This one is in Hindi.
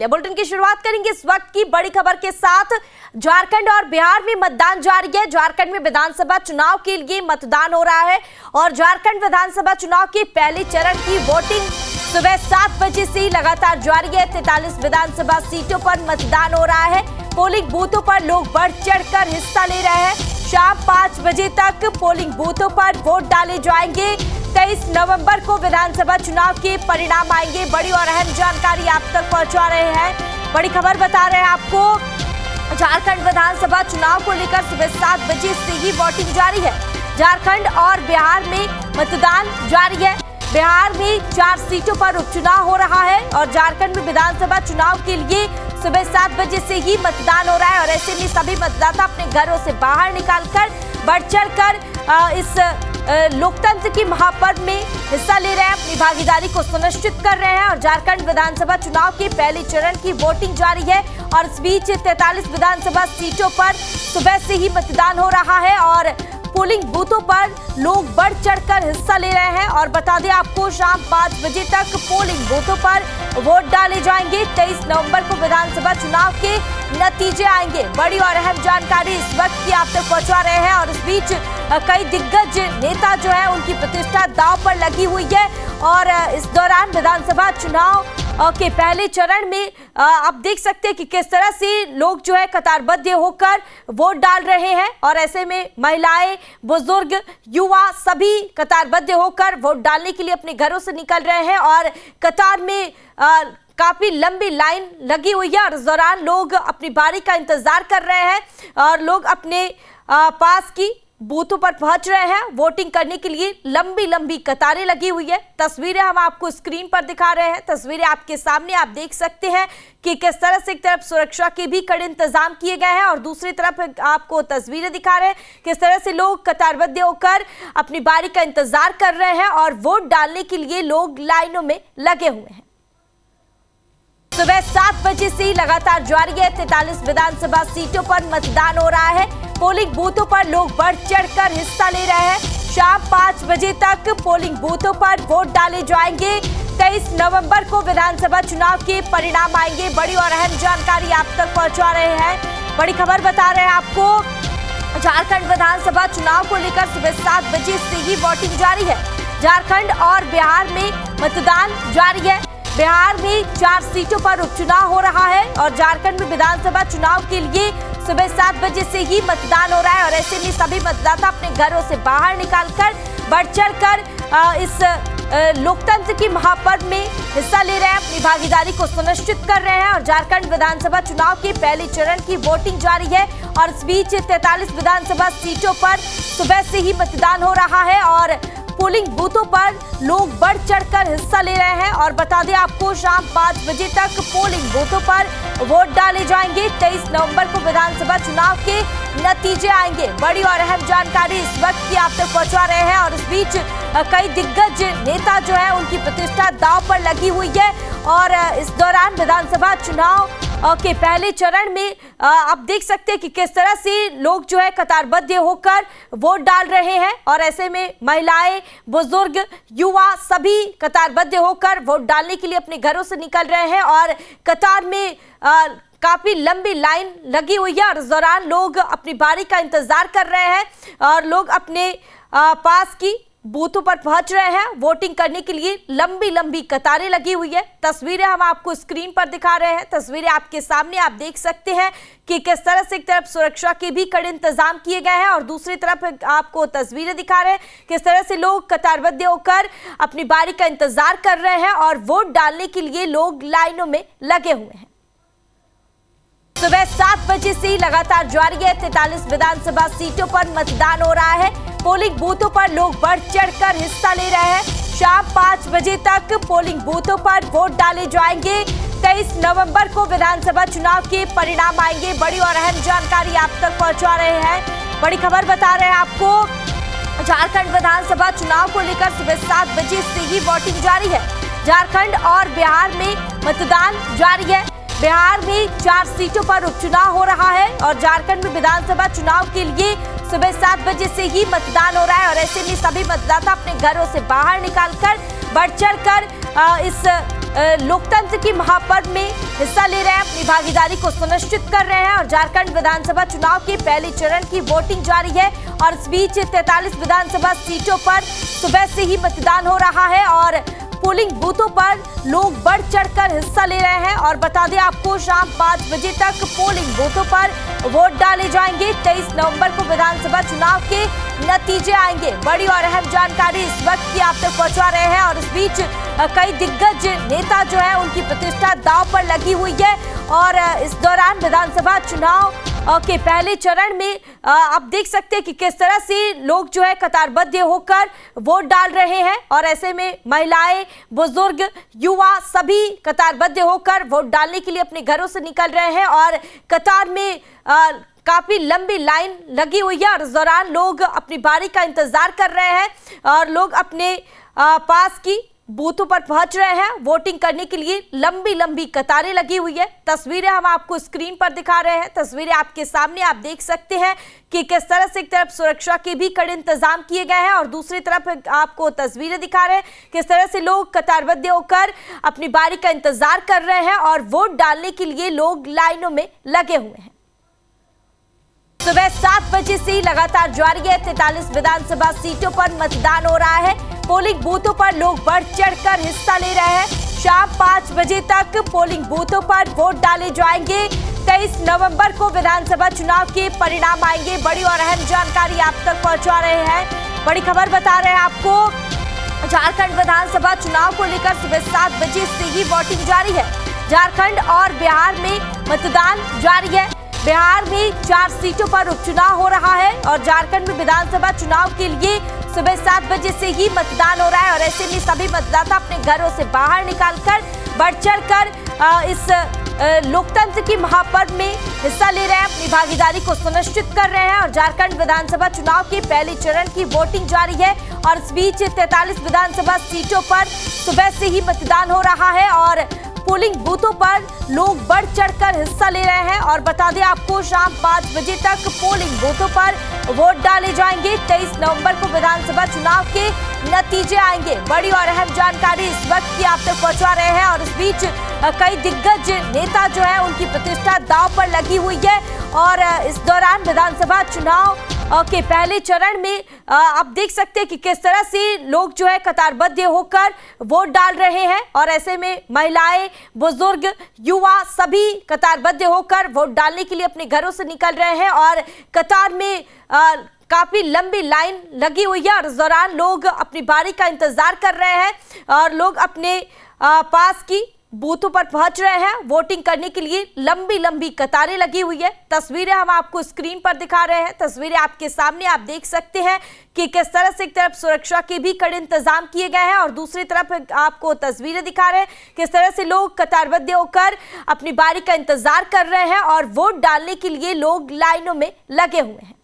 बुलेटिन की शुरुआत करेंगे इस वक्त की बड़ी खबर के साथ। झारखंड और बिहार में मतदान जारी है। झारखंड में विधानसभा चुनाव के लिए मतदान हो रहा है और झारखंड विधानसभा चुनाव के पहले चरण की वोटिंग सुबह 7 बजे से लगातार जारी है। 43 विधानसभा सीटों पर मतदान हो रहा है। पोलिंग बूथों पर लोग बढ़ चढ़कर हिस्सा ले रहे हैं। शाम 5 बजे तक पोलिंग बूथों पर वोट डाले जाएंगे। 23 नवंबर को विधानसभा चुनाव के परिणाम आएंगे। बड़ी और अहम जानकारी आप तक पहुंचा रहे हैं। बड़ी खबर बता रहे हैं आपको। झारखंड विधानसभा चुनाव को लेकर सुबह 7 बजे से ही वोटिंग जारी है। झारखंड और बिहार में मतदान जारी है। बिहार में 4 सीटों पर उपचुनाव हो रहा है और झारखंड में विधानसभा चुनाव के लिए सुबह 7 बजे से ही मतदान हो रहा है और ऐसे में सभी मतदाता अपने घरों से बाहर निकालकर बढ़ चढ़कर इस लोकतंत्र की महापर्व में हिस्सा ले रहे हैं। अपनी भागीदारी को सुनिश्चित कर रहे हैं और झारखंड विधानसभा चुनाव के पहले चरण की वोटिंग जारी है और इस बीच 43 विधानसभा सीटों पर सुबह से ही मतदान हो रहा है और पोलिंग बूथों पर लोग बढ़ चढ़कर हिस्सा ले रहे हैं। और बता दें आपको, शाम 5 बजे तक पोलिंग बूथों पर वोट डाले जाएंगे। 23 नवंबर को विधानसभा चुनाव के नतीजे आएंगे। बड़ी और अहम जानकारी इस वक्त की आप तक पहुंचा रहे हैं और इस बीच कई दिग्गज नेता जो है उनकी प्रतिष्ठा दांव पर लगी हुई है और इस दौरान विधानसभा चुनाव के पहले चरण में आप देख सकते हैं कि किस तरह से लोग जो है कतारबद्ध होकर वोट डाल रहे हैं और ऐसे में महिलाएं, बुजुर्ग, युवा सभी कतारबद्ध होकर वोट डालने के लिए अपने घरों से निकल रहे हैं और कतार में काफी लंबी लाइन लगी हुई है और इस दौरान लोग अपनी बारी का इंतजार कर रहे हैं और लोग अपने पास की बूथों पर पहुंच रहे हैं। वोटिंग करने के लिए लंबी लंबी कतारें लगी हुई है। तस्वीरें हम आपको स्क्रीन पर दिखा रहे हैं। तस्वीरें आपके सामने आप देख सकते हैं कि किस तरह से एक तरफ सुरक्षा के भी कड़े इंतजाम किए गए हैं और दूसरी तरफ आपको तस्वीरें दिखा रहे हैं किस तरह से लोग कतारबद्ध होकर अपनी बारी का इंतजार कर रहे हैं और वोट डालने के लिए लोग लाइनों में लगे हुए हैं। सुबह 7 बजे से लगातार जारी है। 43 विधानसभा सीटों पर मतदान हो रहा है। पोलिंग बूथों पर लोग बढ़ चढ़कर हिस्सा ले रहे हैं। शाम 5 बजे तक पोलिंग बूथों पर वोट डाले जाएंगे। 23 नवंबर को विधानसभा चुनाव के परिणाम आएंगे। बड़ी और अहम जानकारी आप तक पहुंचा रहे हैं। बड़ी खबर बता रहे हैं आपको। झारखंड विधानसभा चुनाव को लेकर सुबह 7 बजे से ही वोटिंग जारी है। झारखंड और बिहार में मतदान जारी है। बिहार में 4 सीटों पर उपचुनाव हो रहा है और झारखंड में विधानसभा चुनाव के लिए सुबह 7 बजे से ही मतदान हो रहा है और ऐसे में सभी मतदाता अपने घरों से बाहर निकालकर बढ़ चढ़कर इस लोकतंत्र की महापर्व में हिस्सा ले रहे हैं। अपनी भागीदारी को सुनिश्चित कर रहे हैं और झारखंड विधानसभा चुनाव के पहले चरण की वोटिंग जारी है और इस बीच 43 विधानसभा सीटों पर सुबह से ही मतदान हो रहा है और पोलिंग बूथों पर लोग बढ़ चढ़कर हिस्सा ले रहे हैं और बता दें आपको, शाम 5 बजे तक पोलिंग बूथों पर वोट डाले जाएंगे। 23 नवंबर को विधानसभा चुनाव के नतीजे आएंगे। बड़ी और अहम जानकारी इस वक्त की आप तक पहुंचा रहे हैं और इस बीच कई दिग्गज नेता जो है उनकी प्रतिष्ठा दांव पर लगी हुई है और इस दौरान विधानसभा चुनाव के पहले चरण में आप देख सकते हैं कि किस तरह से लोग जो है कतारबद्ध होकर वोट डाल रहे हैं और ऐसे में महिलाएं, बुजुर्ग, युवा सभी कतारबद्ध होकर वोट डालने के लिए अपने घरों से निकल रहे हैं और कतार में काफी लंबी लाइन लगी हुई है और इस दौरान लोग अपनी बारी का इंतजार कर रहे हैं और लोग अपने पास की बूथों पर पहुंच रहे हैं। वोटिंग करने के लिए लंबी लंबी कतारें लगी हुई है। तस्वीरें हम आपको स्क्रीन पर दिखा रहे हैं। तस्वीरें आपके सामने आप देख सकते हैं कि किस तरह से एक तरफ सुरक्षा के भी कड़े इंतजाम किए गए हैं और दूसरी तरफ आपको तस्वीरें दिखा रहे हैं किस तरह से लोग कतारबद्ध होकर अपनी बारी का इंतजार कर रहे हैं और वोट डालने के लिए लोग लाइनों में लगे हुए हैं। सुबह 7 बजे से लगातार जारी है। 43 विधानसभा सीटों पर मतदान हो रहा है। पोलिंग बूथों पर लोग बढ़ चढ़कर हिस्सा ले रहे हैं। शाम 5 बजे तक पोलिंग बूथों पर वोट डाले जाएंगे। 23 नवंबर को विधानसभा चुनाव के परिणाम आएंगे। बड़ी और अहम जानकारी आप तक पहुंचा रहे हैं। बड़ी खबर बता रहे हैं आपको। झारखंड विधानसभा चुनाव को लेकर सुबह 7 बजे से ही वोटिंग जारी है। झारखंड और बिहार में मतदान जारी है। बिहार में 4 सीटों पर उपचुनाव हो रहा है और झारखंड में विधानसभा चुनाव के लिए सुबह 7 बजे से ही मतदान हो रहा है और ऐसे में सभी मतदाता अपने घरों से बाहर निकालकर बढ़ चढ़कर इस लोकतंत्र की महापर्व में हिस्सा ले रहे हैं, अपनी भागीदारी को सुनिश्चित कर रहे हैं और झारखंड विधानसभा चुनाव के पहले चरण की वोटिंग जारी है। और इस बीच 43 विधानसभा सीटों पर सुबह से ही मतदान हो रहा है और पोलिंग बूथों पर लोग बढ़ चढ़कर हिस्सा ले रहे हैं। और बता दें आपको, शाम 5 बजे तक पोलिंग बूथों पर वोट डाले जाएंगे। 23 नवंबर को विधानसभा चुनाव के नतीजे आएंगे। बड़ी और अहम जानकारी इस वक्त की आप तक पहुंचा रहे हैं और इस बीच कई दिग्गज नेता जो है उनकी प्रतिष्ठा दांव पर लगी हुई है। और इस दौरान विधानसभा चुनाव के पहले चरण में आप देख सकते हैं कि किस तरह से लोग जो है कतारबद्ध होकर वोट डाल रहे हैं। और ऐसे में महिलाएं, बुजुर्ग, युवा सभी कतारबद्ध होकर वोट डालने के लिए अपने घरों से निकल रहे हैं और कतार में काफी लंबी लाइन लगी हुई है। और इस दौरान लोग अपनी बारी का इंतजार कर रहे हैं और लोग अपने पास की बूथों पर पहुंच रहे हैं वोटिंग करने के लिए। लंबी लंबी कतारें लगी हुई है। तस्वीरें हम आपको स्क्रीन पर दिखा रहे हैं, तस्वीरें आपके सामने आप देख सकते हैं कि किस तरह से एक तरफ सुरक्षा के भी कड़े इंतजाम किए गए हैं और दूसरी तरफ आपको तस्वीरें दिखा रहे हैं किस तरह से लोग कतारबद्ध होकर अपनी बारी का इंतजार कर रहे हैं और वोट डालने के लिए लोग लाइनों में लगे हुए हैं। सुबह 7 बजे से लगातार जारी है। 43 विधानसभा सीटों पर मतदान हो रहा है। पोलिंग बूथों पर लोग बढ़ चढ़कर हिस्सा ले रहे हैं। शाम 5 बजे तक पोलिंग बूथों पर वोट डाले जाएंगे। 23 नवंबर को विधानसभा चुनाव के परिणाम आएंगे। बड़ी और अहम जानकारी आप तक पहुंचा रहे हैं। बड़ी खबर बता रहे हैं आपको, झारखंड विधानसभा चुनाव को लेकर सुबह 7 बजे से ही वोटिंग जारी है। झारखंड और बिहार में मतदान जारी है। बिहार में 4 सीटों पर उपचुनाव हो रहा है और झारखंड में विधानसभा चुनाव के लिए सुबह 7 बजे से ही मतदान हो रहा है। और ऐसे में सभी मतदाता अपने घरों से बाहर निकालकर बढ़ चढ़कर इस लोकतंत्र की महापर्व में हिस्सा ले रहे हैं, अपनी भागीदारी को सुनिश्चित कर रहे हैं। और झारखंड विधानसभा चुनाव के पहले चरण की वोटिंग जारी है और इस बीच 43 विधानसभा सीटों पर सुबह से ही मतदान हो रहा है और पोलिंग बूथों पर लोग बढ़ चढ़कर हिस्सा ले रहे हैं। और बता दें आपको, शाम 5 बजे तक पोलिंग बूथों पर वोट डाले जाएंगे। 23 नवंबर को विधानसभा चुनाव के नतीजे आएंगे। बड़ी और अहम जानकारी इस वक्त की आप तक पहुंचा रहे हैं और इस बीच कई दिग्गज नेता जो है उनकी प्रतिष्ठा दांव पर लगी हुई है। और इस दौरान विधानसभा चुनाव के पहले चरण में आप देख सकते हैं कि किस तरह से लोग जो है कतारबद्ध होकर वोट डाल रहे हैं। और ऐसे में महिलाएं, बुजुर्ग, युवा सभी कतारबद्ध होकर वोट डालने के लिए अपने घरों से निकल रहे हैं और कतार में काफी लंबी लाइन लगी हुई है। और इस दौरान लोग अपनी बारी का इंतजार कर रहे हैं और लोग अपने पास की बूथों पर पहुंच रहे हैं वोटिंग करने के लिए। लंबी लंबी कतारें लगी हुई है। तस्वीरें हम आपको स्क्रीन पर दिखा रहे हैं, तस्वीरें आपके सामने आप देख सकते हैं कि किस तरह से एक तरफ सुरक्षा के भी कड़े इंतजाम किए गए हैं और दूसरी तरफ आपको तस्वीरें दिखा रहे हैं किस तरह से लोग कतारबद्ध होकर अपनी बारी का इंतजार कर रहे हैं और वोट डालने के लिए लोग लाइनों में लगे हुए हैं।